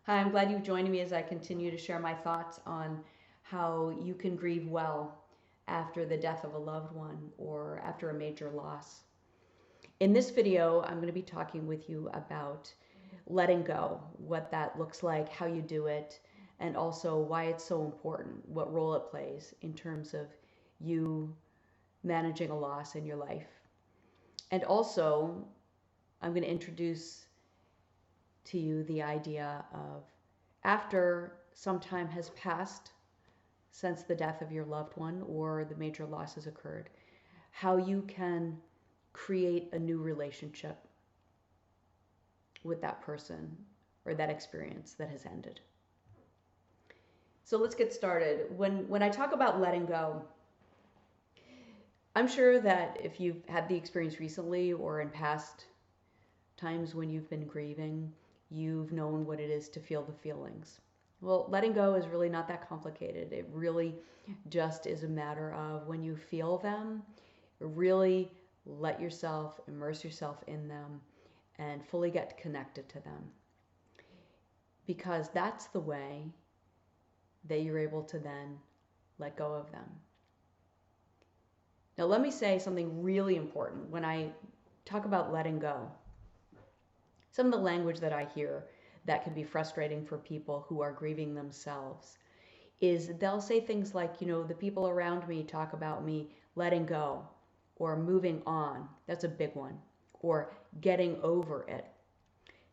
Hi, I'm glad you've joined me as I continue to share my thoughts on how you can grieve well after the death of a loved one or after a major loss. In this video, I'm going to be talking with you about letting go, what that looks like, how you do it, and also why it's so important, what role it plays in terms of you managing a loss in your life. And also, I'm going to introduce to you the idea of after some time has passed since the death of your loved one or the major loss has occurred, how you can create a new relationship with that person or that experience that has ended. So let's get started. When I talk about letting go, I'm sure that if you've had the experience recently or in past times when you've been grieving, you've known what it is to feel the feelings. Well, letting go is really not that complicated. It really just is a matter of when you feel them, really let yourself immerse yourself in them and fully get connected to them. Because that's the way that you're able to then let go of them. Now, let me say something really important when I talk about letting go. Some of the language that I hear that can be frustrating for people who are grieving themselves is they'll say things like, the people around me talk about me letting go or moving on. That's a big one. Or getting over it.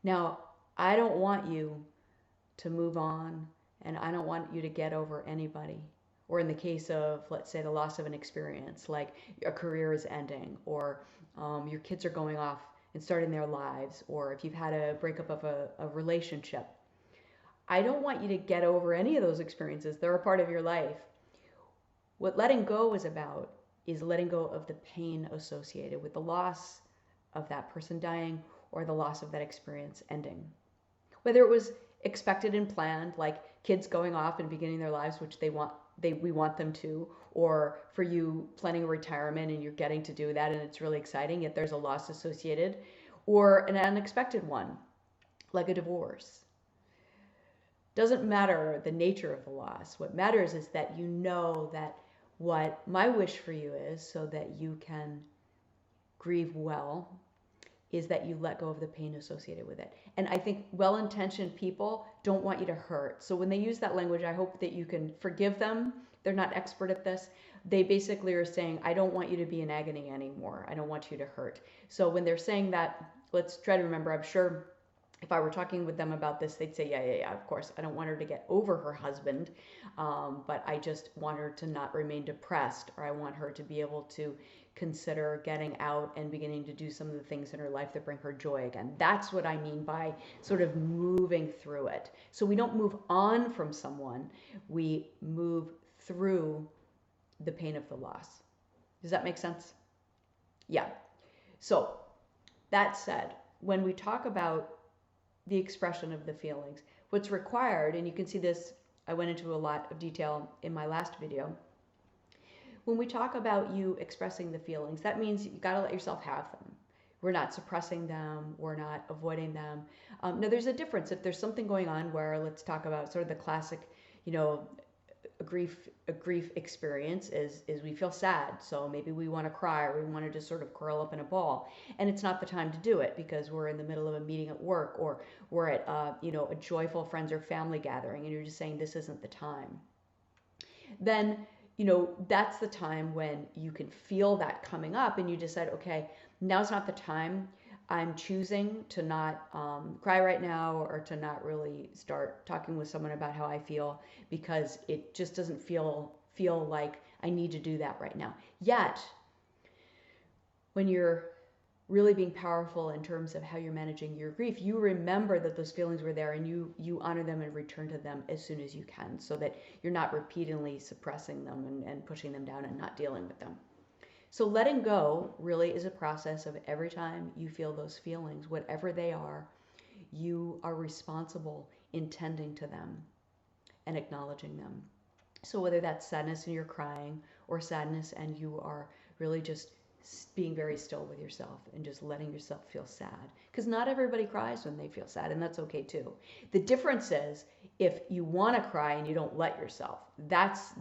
Now, I don't want you to move on and I don't want you to get over anybody. Or in the case of, let's say, the loss of an experience, like a career is ending, or your kids are going off and starting their lives, or if you've had a breakup of a relationship. I don't want you to get over any of those experiences. They're a part of your life. What letting go is about is letting go of the pain associated with the loss of that person dying or the loss of that experience ending. Whether it was expected and planned, like kids going off and beginning their lives, which we want them to, or for you planning a retirement and you're getting to do that and it's really exciting, yet there's a loss associated, or an unexpected one, like a divorce. Doesn't matter the nature of the loss. What matters is that you know that what my wish for you is, so that you can grieve well, is that you let go of the pain associated with it. And I think well-intentioned people don't want you to hurt. So when they use that language, I hope that you can forgive them. They're not expert at this. They basically are saying, I don't want you to be in agony anymore. I don't want you to hurt. So when they're saying that, let's try to remember, I'm sure if I were talking with them about this, they'd say, yeah, of course. I don't want her to get over her husband, but I just want her to not remain depressed, or I want her to be able to consider getting out and beginning to do some of the things in her life that bring her joy again. That's what I mean by sort of moving through it. So we don't move on from someone, we move through the pain of the loss. Does that make sense? Yeah. So that said, when we talk about the expression of the feelings, what's required, and you can see this, I went into a lot of detail in my last video. When we talk about you expressing the feelings, that means you got to let yourself have them. We're not suppressing them. We're not avoiding them. Now, there's a difference. If there's something going on where, let's talk about sort of the classic, a grief experience is we feel sad, so maybe we want to cry or we want to just sort of curl up in a ball, and it's not the time to do it because we're in the middle of a meeting at work, or we're at a joyful friends or family gathering, and you're just saying this isn't the time. Then that's the time when you can feel that coming up and you decide, okay, now's not the time. I'm choosing to not cry right now, or to not really start talking with someone about how I feel, because it just doesn't feel like I need to do that right now. Yet, when you're really being powerful in terms of how you're managing your grief, you remember that those feelings were there, and you honor them and return to them as soon as you can, so that you're not repeatedly suppressing them and pushing them down and not dealing with them. So letting go really is a process of every time you feel those feelings, whatever they are, you are responsible in tending to them and acknowledging them. So whether that's sadness and you're crying, or sadness and you are really just being very still with yourself and just letting yourself feel sad. Because not everybody cries when they feel sad, and that's okay too. The difference is if you want to cry and you don't let yourself, that's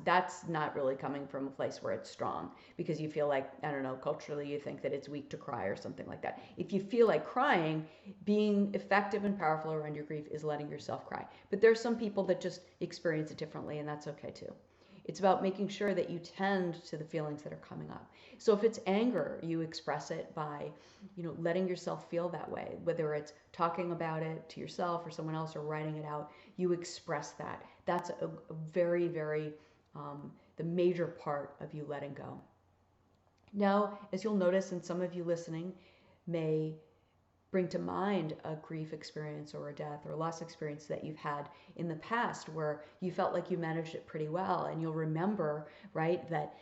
not really coming from a place where it's strong, because you feel like, I don't know, culturally you think that it's weak to cry or something like that. If you feel like crying, being effective and powerful around your grief is letting yourself cry. But there's some people that just experience it differently, and that's okay too. It's about making sure that you tend to the feelings that are coming up. So if it's anger, you express it by, letting yourself feel that way, whether it's talking about it to yourself or someone else or writing it out, you express that. That's a very, very, the major part of you letting go. Now, as you'll notice, and some of you listening may bring to mind a grief experience or a death or a loss experience that you've had in the past where you felt like you managed it pretty well, and you'll remember, right, that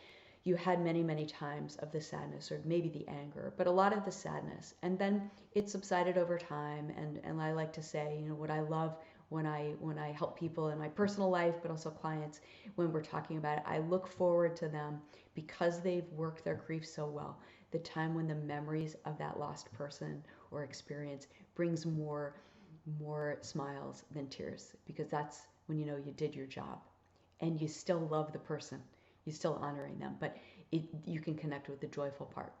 you had many, many times of the sadness or maybe the anger, but a lot of the sadness, and then it subsided over time. And I like to say, what I love when I help people in my personal life, but also clients, when we're talking about it, I look forward to them, because they've worked their grief so well, the time when the memories of that lost person or experience brings more smiles than tears, because that's when you did your job, and you still love the person, you're still honoring them, but you can connect with the joyful part.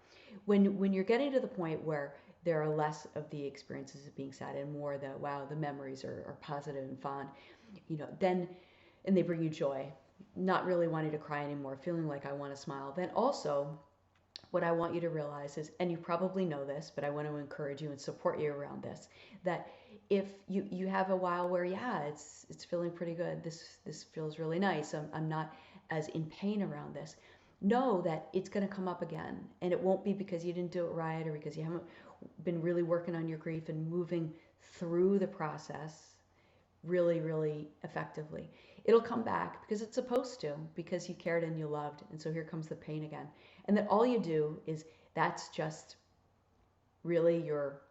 When you're getting to the point where there are less of the experiences of being sad and more the memories are positive and fond, then, and they bring you joy, not really wanting to cry anymore, feeling like I want to smile, then also what I want you to realize is, and you probably know this, but I want to encourage you and support you around this, that if you have a while where, yeah, it's feeling pretty good, this feels really nice, I'm not as in pain around this, know that it's going to come up again, and it won't be because you didn't do it right or because you haven't been really working on your grief and moving through the process really, really effectively. It'll come back because it's supposed to, because you cared and you loved, and so here comes the pain again. And that all you do is, that's just really your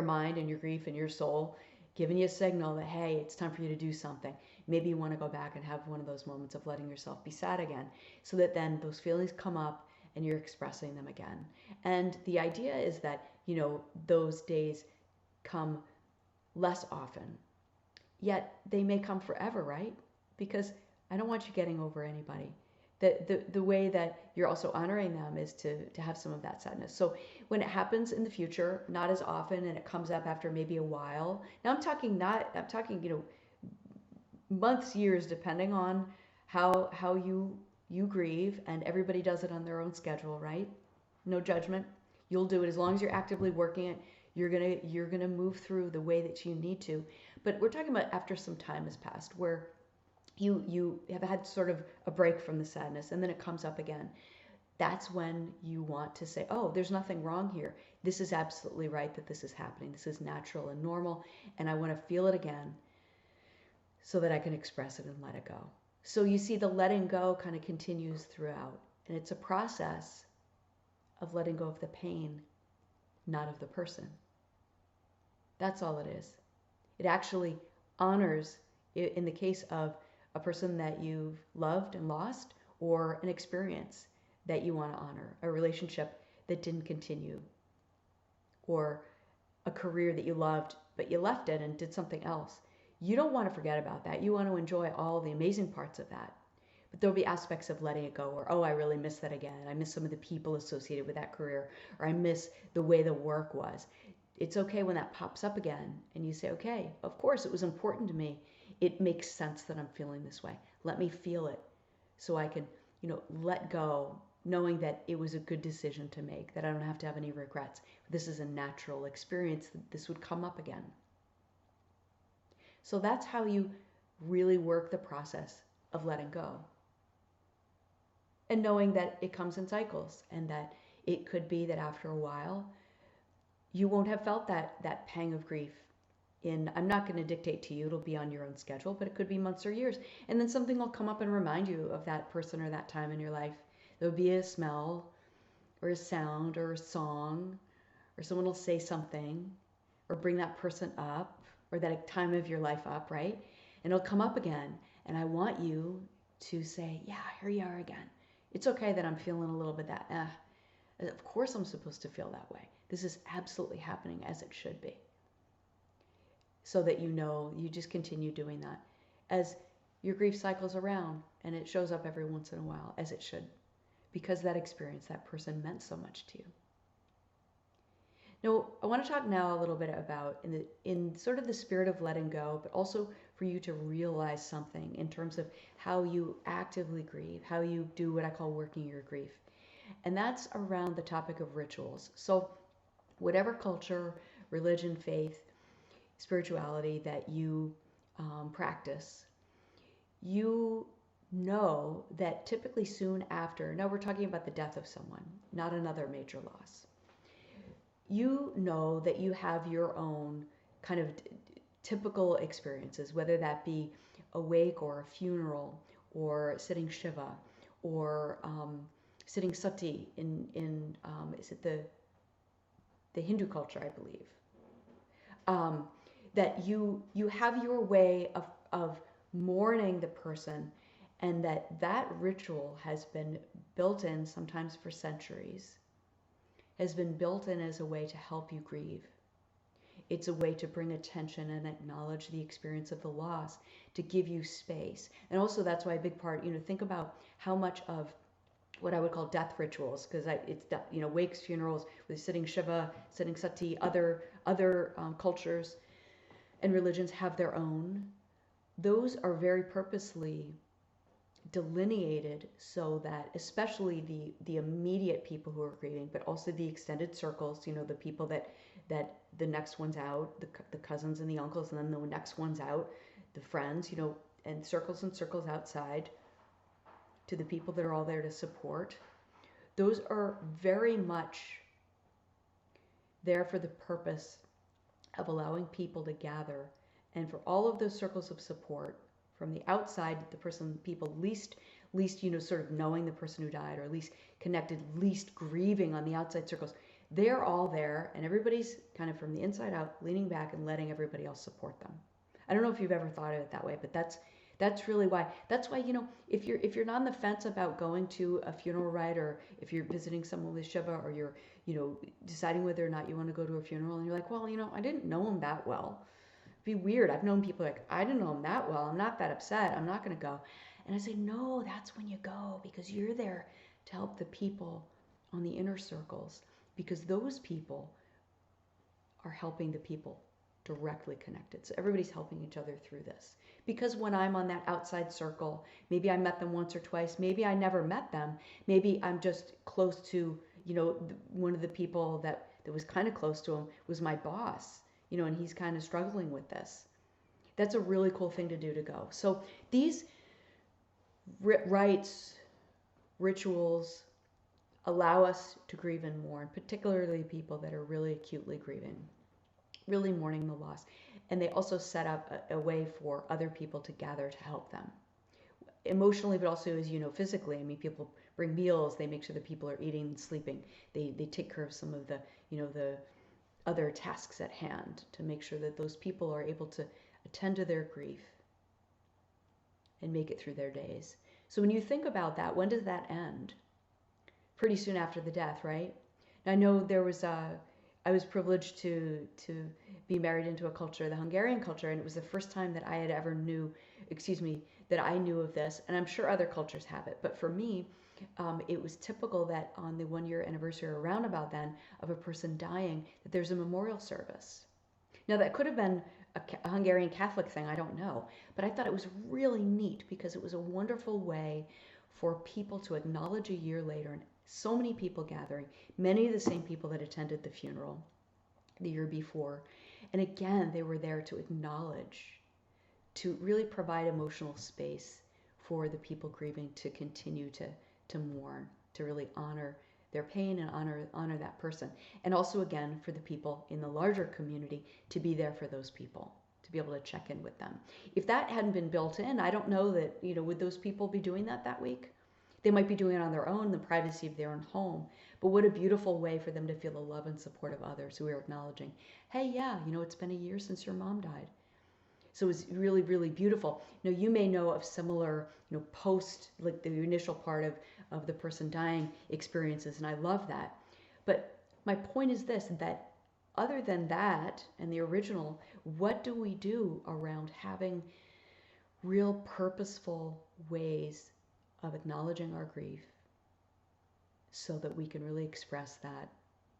mind and your grief and your soul giving you a signal that, hey, it's time for you to do something. Maybe you want to go back and have one of those moments of letting yourself be sad again, so that then those feelings come up and you're expressing them again. And the idea is that, those days come less often, yet they may come forever, right? Because I don't want you getting over anybody. The way that you're also honoring them is to have some of that sadness. So when it happens in the future, not as often, and it comes up after maybe a while. Now I'm talking months, years, depending on how you grieve, and everybody does it on their own schedule, right? No judgment. You'll do it as long as you're actively working it. You're gonna move through the way that you need to. But we're talking about after some time has passed, where you have had sort of a break from the sadness, and then it comes up again. That's when you want to say, oh, there's nothing wrong here. This is absolutely right that this is happening. This is natural and normal, and I want to feel it again so that I can express it and let it go. So you see, the letting go kind of continues throughout, and it's a process of letting go of the pain, not of the person. That's all it is. It actually honors, in the case of a person that you've loved and lost, or an experience that you want to honor, a relationship that didn't continue, or a career that you loved but you left it and did something else. You don't want to forget about that. You want to enjoy all the amazing parts of that. But there'll be aspects of letting it go where, oh, I really miss that again. I miss some of the people associated with that career, or I miss the way the work was. It's okay when that pops up again and you say, okay, of course it was important to me. It makes sense that I'm feeling this way. Let me feel it so I can, let go, knowing that it was a good decision to make, that I don't have to have any regrets. This is a natural experience. This would come up again. So that's how you really work the process of letting go. And knowing that it comes in cycles, and that it could be that after a while, you won't have felt that pang of grief. I'm not going to dictate to you, it'll be on your own schedule, but it could be months or years. And then something will come up and remind you of that person or that time in your life. There'll be a smell or a sound or a song, or someone will say something or bring that person up, or that time of your life up, right? And it'll come up again. And I want you to say, yeah, here you are again. It's okay that I'm feeling a little bit that, Of course I'm supposed to feel that way. This is absolutely happening as it should be. So that you just continue doing that. As your grief cycles around and it shows up every once in a while, as it should, because that experience, that person meant so much to you. Now, I want to talk now a little bit about, in sort of the spirit of letting go, but also for you to realize something in terms of how you actively grieve, how you do what I call working your grief. And that's around the topic of rituals. So whatever culture, religion, faith, spirituality that you practice, you know that typically soon after, now we're talking about the death of someone, not another major loss. You know that you have your own kind of typical experiences, whether that be a wake or a funeral or sitting Shiva or sitting Sati in is it the Hindu culture, I believe. That you have your way of mourning the person, and that ritual has been built in sometimes for centuries, has been built in as a way to help you grieve. It's a way to bring attention and acknowledge the experience of the loss, to give you space. And also that's why a big part, think about how much of what I would call death rituals, because it's wakes, funerals, with sitting Shiva, sitting Sati, other cultures and religions have their own. Those are very purposely delineated so that especially the immediate people who are grieving, but also the extended circles, the people that the next one's out, the cousins and the uncles, and then the next one's out, the friends, and circles outside, to the people that are all there to support. Those are very much there for the purpose of allowing people to gather, and for all of those circles of support from the outside, people least sort of knowing the person who died, or least connected, least grieving on the outside circles. They're all there, and everybody's kind of from the inside out, leaning back and letting everybody else support them. I don't know if you've ever thought of it that way, but that's really why. That's why, if you're not on the fence about going to a funeral, right, or if you're visiting someone with Shiva, or you're deciding whether or not you want to go to a funeral, and you're like, well, I didn't know him that well. It'd be weird. I've known people like, I didn't know him that well. I'm not that upset. I'm not going to go. And I say, no, that's when you go, because you're there to help the people on the inner circles, because those people are helping the people directly connected. So everybody's helping each other through this. Because when I'm on that outside circle, maybe I met them once or twice, maybe I never met them, maybe I'm just close to, one of the people that was kind of close to him was my boss, and he's kind of struggling with this. That's a really cool thing to do, to go. So these rites, rituals allow us to grieve and mourn, particularly people that are really acutely grieving, really mourning the loss. And they also set up a way for other people to gather to help them emotionally, but also, as physically. I mean, people bring meals, they make sure that people are eating and sleeping. They take care of some of the the other tasks at hand to make sure that those people are able to attend to their grief and make it through their days. So when you think about that, when does that end? Pretty soon after the death, right? Now, I know I was privileged to be married into a culture, the Hungarian culture, and it was the first time that I had ever that I knew of this, and I'm sure other cultures have it. But for me, it was typical that on the 1-year anniversary, or around about then, of a person dying, that there's a memorial service. Now, that could have been a Hungarian Catholic thing, I don't know, but I thought it was really neat because it was a wonderful way for people to acknowledge a year later, and so many people gathering, many of the same people that attended the funeral the year before. And again, they were there to acknowledge, to really provide emotional space for the people grieving to continue to mourn, to really honor their pain and honor that person. And also, again, for the people in the larger community to be there for those people, to be able to check in with them. If that hadn't been built in, I don't know that, would those people be doing that week? They might be doing it on their own, in the privacy of their own home. But what a beautiful way for them to feel the love and support of others who are acknowledging, hey, yeah, it's been a year since your mom died. So it's really, really beautiful. Now, you may know of similar, post, like the initial part of the person dying experiences, and I love that. But my point is this, that other than that and the original, what do we do around having real purposeful ways of acknowledging our grief so that we can really express that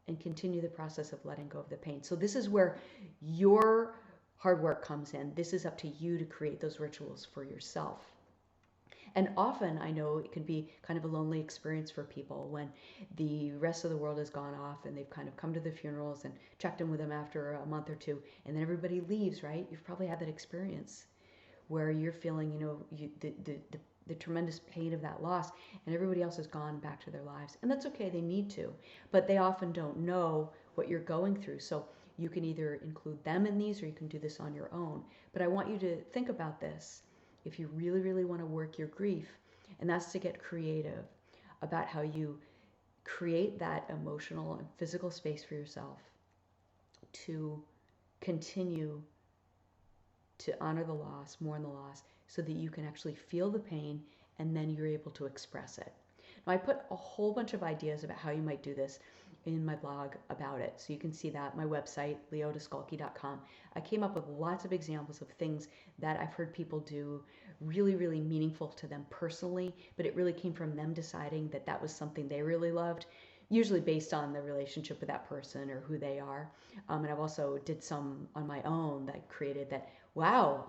and continue the process of letting go of the pain? So this is where your hard work comes in. This is up to you to create those rituals for yourself. And often I know it can be kind of a lonely experience for people when the rest of the world has gone off and they've kind of come to the funerals and checked in with them after a month or two, and then everybody leaves, right? You've probably had that experience where you're feeling, the tremendous pain of that loss, and everybody else has gone back to their lives. And that's okay, they need to, but they often don't know what you're going through. So you can either include them in these or you can do this on your own. But I want you to think about this if you really, really want to work your grief, and that's to get creative about how you create that emotional and physical space for yourself to continue to honor the loss, mourn the loss, so that you can actually feel the pain and then you're able to express it. Now, I put a whole bunch of ideas about how you might do this in my blog about it. So you can see that, my website, leodaskulke.com. I came up with lots of examples of things that I've heard people do really, really meaningful to them personally, but it really came from them deciding that that was something they really loved, usually based on the relationship with that person or who they are. And I've also did some on my own that created that, wow,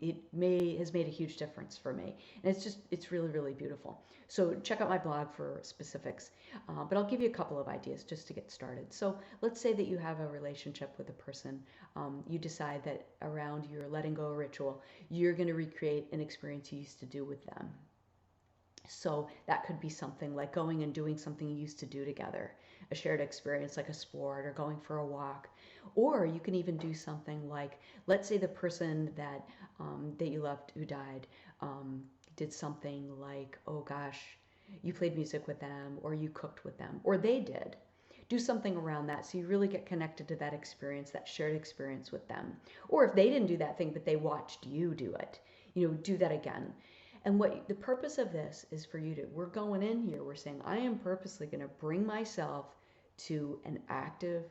has made a huge difference for me. And it's really, really beautiful. So check out my blog for specifics, but I'll give you a couple of ideas just to get started. So let's say that you have a relationship with a person. You decide that around your letting go ritual, you're going to recreate an experience you used to do with them. So that could be something like going and doing something you used to do together, a shared experience like a sport or going for a walk. Or you can even do something like, let's say the person that you loved who died did something like, oh gosh, you played music with them or you cooked with them or they did. Do something around that so you really get connected to that experience, that shared experience with them. Or if they didn't do that thing but they watched you do it, do that again. And what the purpose of this is for you to, we're going in here, we're saying, I am purposely going to bring myself to an active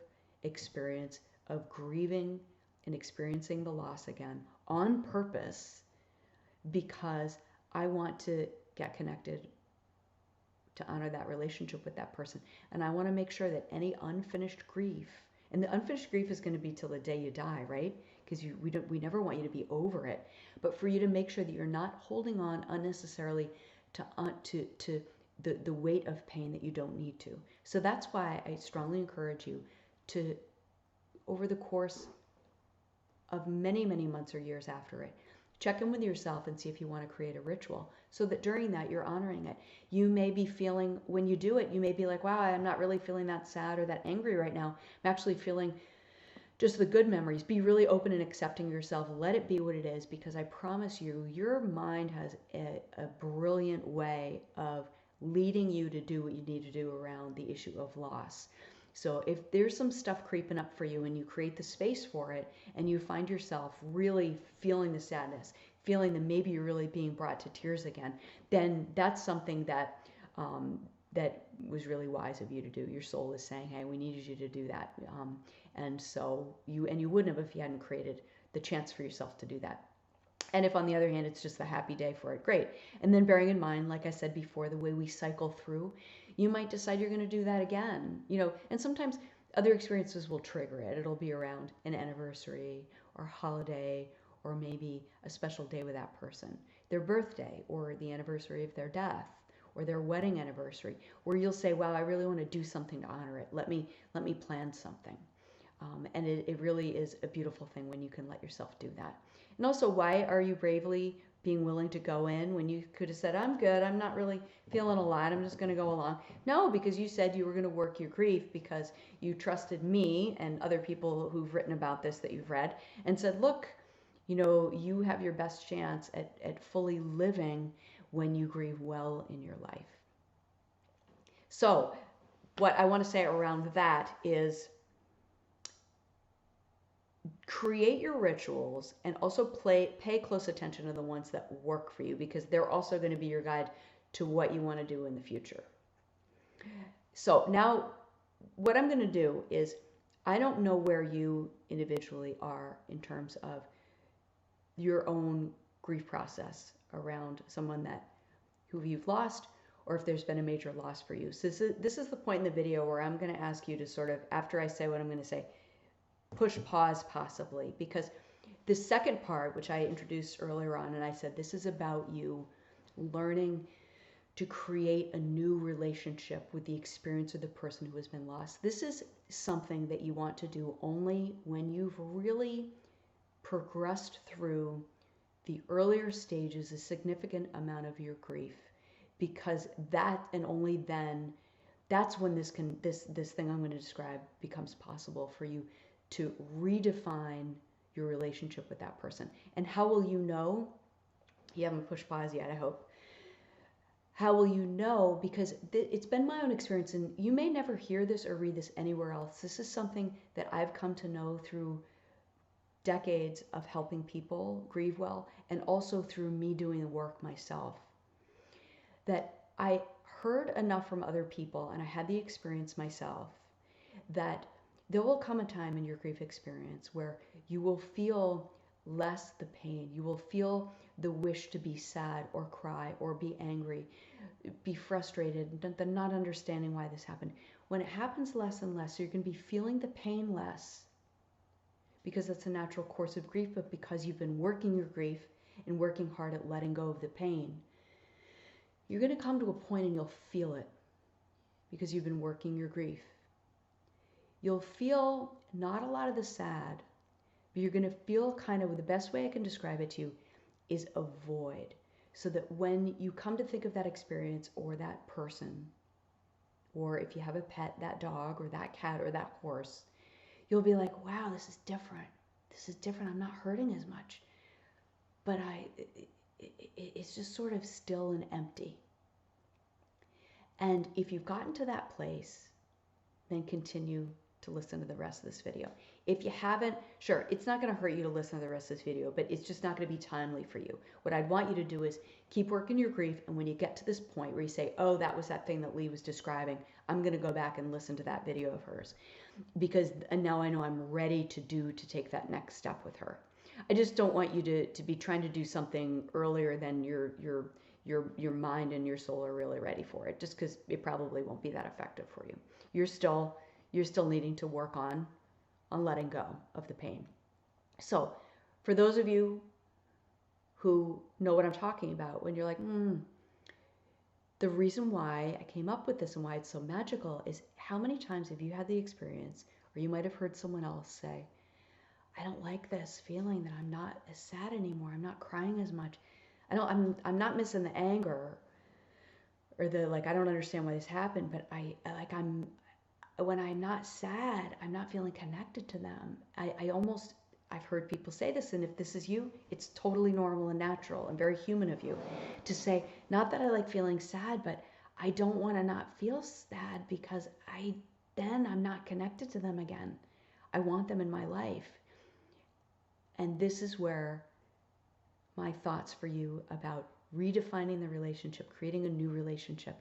experience of grieving and experiencing the loss again on purpose because I want to get connected to honor that relationship with that person. And I want to make sure that any unfinished grief, and the unfinished grief is going to be till the day you die, right? Because we never want you to be over it, but for you to make sure that you're not holding on unnecessarily to the weight of pain that you don't need to. So that's why I strongly encourage you to, over the course of many, many months or years after it, check in with yourself and see if you want to create a ritual so that during that you're honoring it. You may be feeling, when you do it, you may be like, wow, I'm not really feeling that sad or that angry right now. I'm actually feeling just the good memories. Be really open and accepting yourself. Let it be what it is, because I promise you, your mind has a brilliant way of leading you to do what you need to do around the issue of loss. So if there's some stuff creeping up for you and you create the space for it and you find yourself really feeling the sadness, feeling that maybe you're really being brought to tears again, then that's something that that was really wise of you to do. Your soul is saying, hey, we needed you to do that. And so you wouldn't have if you hadn't created the chance for yourself to do that. And if on the other hand, it's just a happy day for it, great. And then bearing in mind, like I said before, the way we cycle through, you might decide you're going to do that again, and sometimes other experiences will trigger it. It'll be around an anniversary or holiday or maybe a special day with that person, their birthday or the anniversary of their death or their wedding anniversary, where you'll say, wow, I really want to do something to honor it. Let me plan something. And it really is a beautiful thing when you can let yourself do that. And also, why are you bravely being willing to go in when you could have said, I'm good, I'm not really feeling a lot, I'm just going to go along? No, because you said you were going to work your grief because you trusted me and other people who've written about this that you've read and said, look, you have your best chance at fully living when you grieve well in your life. So what I want to say around that is, create your rituals and also pay close attention to the ones that work for you, because they're also going to be your guide to what you want to do in the future. So now what I'm going to do is, I don't know where you individually are in terms of your own grief process around someone that who you've lost, or if there's been a major loss for you. So this is the point in the video where I'm going to ask you to sort of, after I say what I'm going to say, push pause possibly, because the second part, which I introduced earlier on, and I said this is about you learning to create a new relationship with the experience of the person who has been lost. This is something that you want to do only when you've really progressed through the earlier stages, a significant amount of your grief, because that, and only then, that's when this thing I'm going to describe becomes possible for you to redefine your relationship with that person. And how will you know? You haven't pushed pause yet, I hope. How will you know? Because it's been my own experience, and you may never hear this or read this anywhere else. This is something that I've come to know through decades of helping people grieve well, and also through me doing the work myself. That I heard enough from other people, and I had the experience myself, that there will come a time in your grief experience where you will feel less the pain. You will feel the wish to be sad or cry or be angry, be frustrated, the not understanding why this happened. When it happens less and less, you're going to be feeling the pain less, because that's a natural course of grief, but because you've been working your grief and working hard at letting go of the pain, you're going to come to a point and you'll feel it because you've been working your grief. You'll feel not a lot of the sad, but you're going to feel kind of, the best way I can describe it to you is a void. So that when you come to think of that experience or that person, or if you have a pet, that dog or that cat or that horse, you'll be like, wow, this is different. This is different. I'm not hurting as much. But it's just sort of still and empty. And if you've gotten to that place, then continue to listen to the rest of this video. If you haven't, sure, it's not going to hurt you to listen to the rest of this video, but it's just not going to be timely for you. What I'd want you to do is keep working your grief, and when you get to this point where you say, oh, that was that thing that Lee was describing, I'm going to go back and listen to that video of hers, because now I know I'm ready to take that next step with her. I just don't want you to be trying to do something earlier than your mind and your soul are really ready for it, just because it probably won't be that effective for you. You're still needing to work on letting go of the pain. So for those of you who know what I'm talking about, when you're like, the reason why I came up with this and why it's so magical is, how many times have you had the experience, or you might have heard someone else say, I don't like this feeling that I'm not as sad anymore. I'm not crying as much. I'm not missing the anger or the, like, I don't understand why this happened, but when I'm not sad, I'm not feeling connected to them. I've heard people say this, and if this is you, it's totally normal and natural and very human of you to say, not that I like feeling sad, but I don't want to not feel sad, because I'm not connected to them again. I want them in my life. And this is where my thoughts for you about redefining the relationship, creating a new relationship,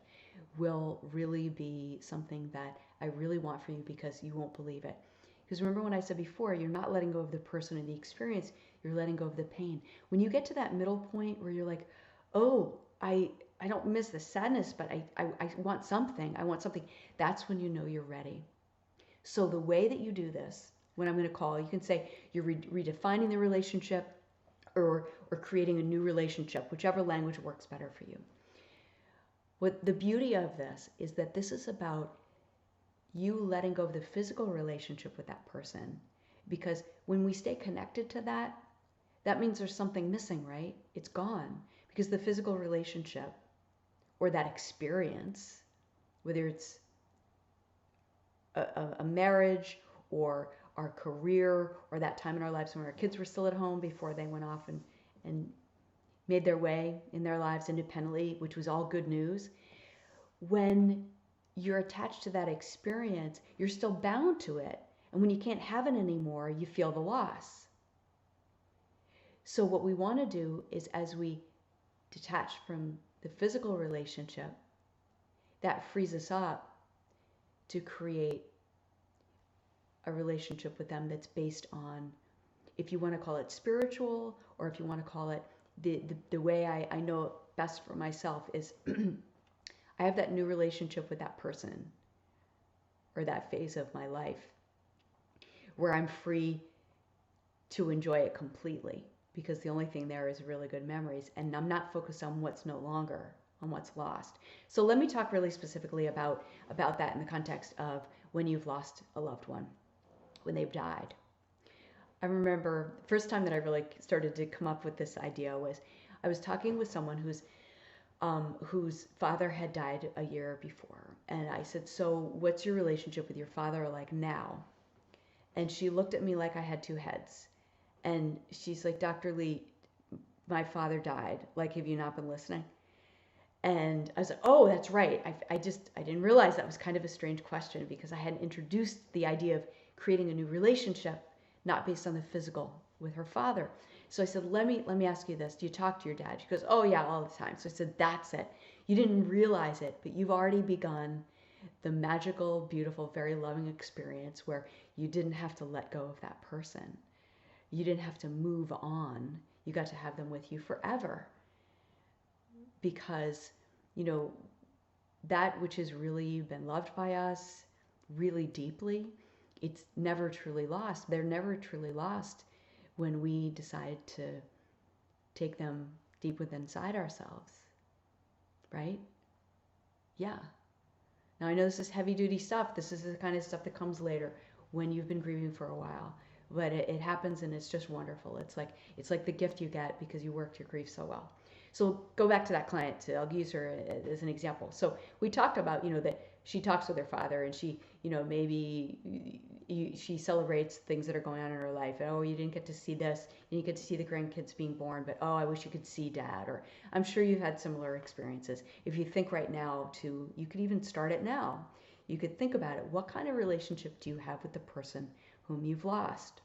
will really be something that I really want for you, because you won't believe it. Because remember when I said before, you're not letting go of the person and the experience, you're letting go of the pain. When you get to that middle point where you're like, oh, I don't miss the sadness, but I want something, that's when you know you're ready. So the way that you do this, when I'm going to call, you can say you're redefining the relationship, or creating a new relationship, whichever language works better for you. What the beauty of this is, that this is about you letting go of the physical relationship with that person, because when we stay connected to that, that means there's something missing, right? It's gone, because the physical relationship or that experience, whether it's a marriage or our career, or that time in our lives when our kids were still at home before they went off and made their way in their lives independently, which was all good news. When you're attached to that experience, you're still bound to it. And when you can't have it anymore, you feel the loss. So what we want to do is, as we detach from the physical relationship, that frees us up to create a relationship with them that's based on, if you want to call it spiritual, or if you want to call it the way I know it best for myself is I have that new relationship with that person or that phase of my life where I'm free to enjoy it completely, because the only thing there is really good memories, and I'm not focused on what's no longer, on what's lost. So let me talk really specifically about that in the context of when you've lost a loved one, when they've died. I remember the first time that I really started to come up with this idea was I was talking with someone whose father had died a year before, and I said, "So, what's your relationship with your father like now?" And she looked at me like I had two heads, and she's like, "Dr. Lee, my father died. Like, have you not been listening?" And I was like, "Oh, that's right. I didn't realize that was kind of a strange question, because I hadn't introduced the idea of creating a new relationship, not based on the physical, with her father." So I said, let me ask you this. Do you talk to your dad? She goes, "Oh yeah, all the time." So I said, "That's it. You didn't realize it, but you've already begun the magical, beautiful, very loving experience where you didn't have to let go of that person. You didn't have to move on. You got to have them with you forever. Because, you know, that which has really been loved by us really deeply, it's never truly lost. They're never truly lost when we decide to take them deep within inside ourselves, right? Yeah. Now I know this is heavy duty stuff. This is the kind of stuff that comes later when you've been grieving for a while. But it happens, and it's just wonderful. It's like the gift you get because you worked your grief so well. So go back to that client. I'll use her as an example. So we talked about, that she talks with her father, and she, maybe she celebrates things that are going on in her life. And, "Oh, you didn't get to see this. You didn't get to see the grandkids being born, but oh, I wish you could see dad." Or I'm sure you've had similar experiences. If you think right now you could even start it now. You could think about it. What kind of relationship do you have with the person whom you've lost?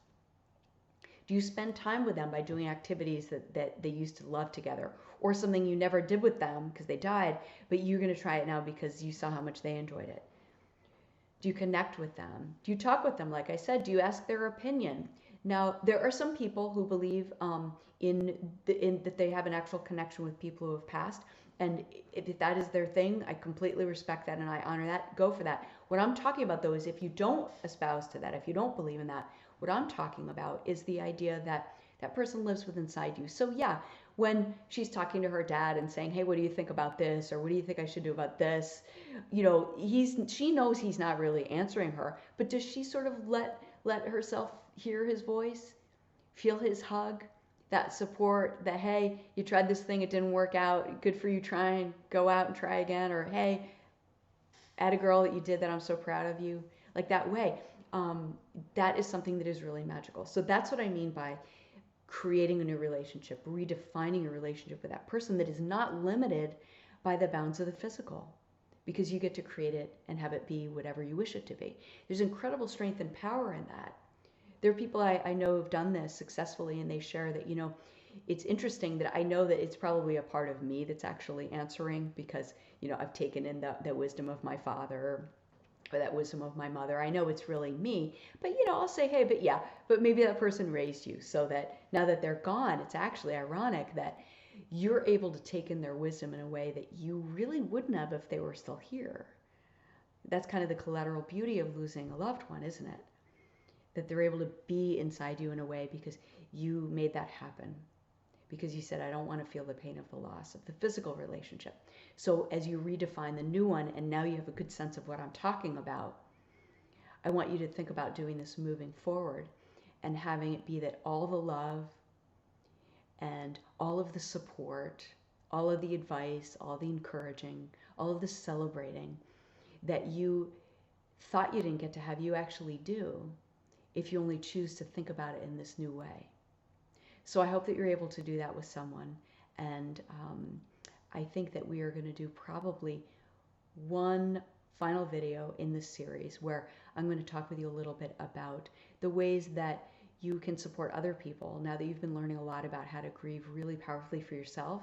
Do you spend time with them by doing activities that they used to love together, or something you never did with them because they died, but you're going to try it now because you saw how much they enjoyed it? Do you connect with them? Do you talk with them? Like I said, do you ask their opinion? Now, there are some people who believe in that they have an actual connection with people who have passed. And if that is their thing, I completely respect that and I honor that. Go for that. What I'm talking about, though, is if you don't espouse to that, if you don't believe in that, what I'm talking about is the idea that that person lives within inside you. So yeah, when she's talking to her dad and saying, "Hey, what do you think about this?" or "What do you think I should do about this?" She knows he's not really answering her, but does she sort of let herself hear his voice, feel his hug, that support, that, "Hey, you tried this thing, it didn't work out, good for you trying, go out and try again," or, "Hey, atta girl, that you did that, I'm so proud of you," like that way. That is something that is really magical. So that's what I mean by creating a new relationship, redefining a relationship with that person that is not limited by the bounds of the physical, because you get to create it and have it be whatever you wish it to be. There's incredible strength and power in that. There are people I know who've done this successfully, and they share that, it's interesting that I know that it's probably a part of me that's actually answering, because, I've taken in the wisdom of my father or that wisdom of my mother. I know it's really me, but I'll say, "Hey, but maybe that person raised you so that now that they're gone, it's actually ironic that you're able to take in their wisdom in a way that you really wouldn't have if they were still here." That's kind of the collateral beauty of losing a loved one, isn't it? That they're able to be inside you in a way because you made that happen. Because you said, "I don't want to feel the pain of the loss of the physical relationship." So as you redefine the new one, and now you have a good sense of what I'm talking about, I want you to think about doing this moving forward and having it be that all the love and all of the support, all of the advice, all the encouraging, all of the celebrating that you thought you didn't get to have, you actually do, if you only choose to think about it in this new way. So I hope that you're able to do that with someone. And I think that we are going to do probably one final video in this series where I'm going to talk with you a little bit about the ways that you can support other people now that you've been learning a lot about how to grieve really powerfully for yourself,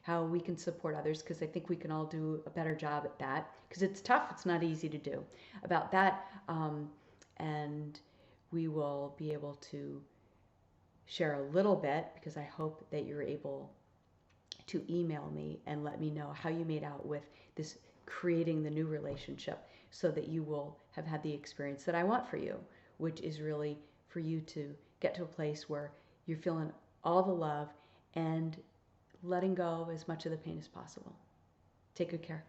how we can support others, because I think we can all do a better job at that, because it's tough, it's not easy to do, about that, and we will be able to share a little bit, because I hope that you're able to email me and let me know how you made out with this creating the new relationship, so that you will have had the experience that I want for you, which is really for you to get to a place where you're feeling all the love and letting go of as much of the pain as possible. Take good care.